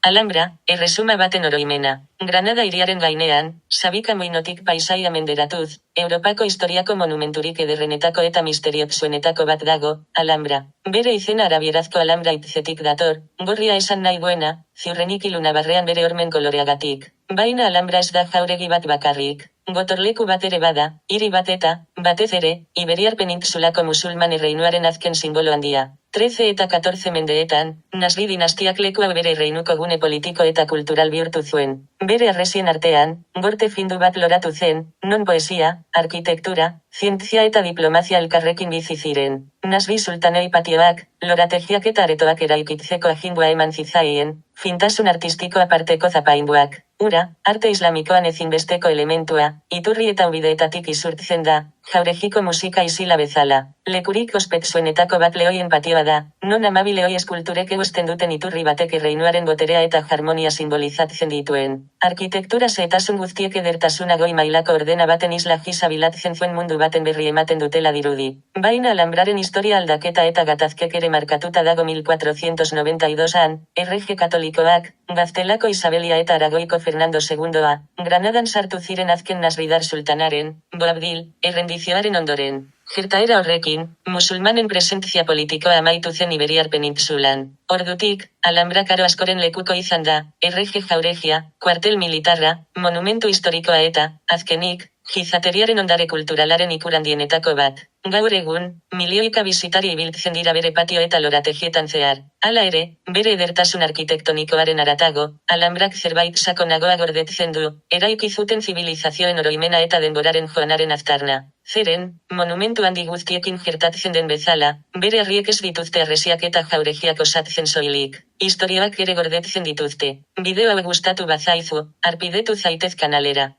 Alhambra, erresuma baten oroimena. Granada hiriaren gainean, sabika muinotik paisaia menderatuz, Europako historiako monumenturik ederrenetako eta misteriotsuenetako bat dago, Alhambra. Bere izena arabierazko Alhambra hitzetik dator, gorria esan nahi duena, ziurrenik ilunabarrean bere hormen koloreagatik. Baina Alhambra ez da jauregi bat bakarrik. Gotorleku bat ere bada, hiri bat eta, batez ere, Iberiar penintsulako musulman erreinuaren azken simbolo handia. 13 eta 14 mendeetan, Nasri dinastiak leku hau bere erreinuko gune politiko eta kultural bihurtu zuen. Bere arresien artean, gorte findu bat loratu zen, non poesia, arkitektura, zientzia eta diplomazia elkarrekin bizi ziren. Nasri sultanei patioak, lorategiak eta aretoak eraikitzeko agindua eman zitzaien, fintasun artistiko aparteko zapainduak. Ura, arte islamikoan ezinbesteko elementua, iturri eta ubideetatik isurtzen da, jauregiko musika isila bezala. Lekurik ospetsuenetako bat lehoien patioa da, non amabi lehoi eskulturek eusten duten iturri batek erreinuaren boterea eta harmonia simbolizatzen dituen. Arkitektura zehetasun guztiek edertasuna goi mailako ordena baten isla gisa bilatzen zuen mundu baten berri ematen dutela dirudi. Baina Alhambraren historia aldaketa eta gatazkek ere markatuta dago 1492an, errege katolikoak, Gaztelako Isabelia eta Aragoiko Fernando II, Granadan sartu ziren azken Nasridar sultanaren, Boabdil, errendizioaren ondoren. Gertaera horrekin, musulmanen presentzia politikoa amaitu zen Iberiar penintsulan. Ordutik, Alhambra karo askoren lekuko izan da, errege jauregia, kuartel militarra, monumentu historikoa eta, azkenik, gizateriaren ondare kulturalaren ikurhandienetako bat. Gaur egun, milioika bisitari ibiltzen dira bere patio eta lorategietan zehar. Hala ere, bere edertasun arkitektonikoaren aratago, Alhambrak zerbait sakonagoa gordetzen du, eraiki zuten zibilizazioen oroimena eta denboraren joanaren aztarna. Zeren, monumentu handi guztiekin gertatzen den bezala, bere harriek ez dituzte arresiak eta jauregiak osatzen soilik. Historioak ere gordetzen dituzte. Bideo hau gustatu bazaizu, harpidetu zaitez kanalera.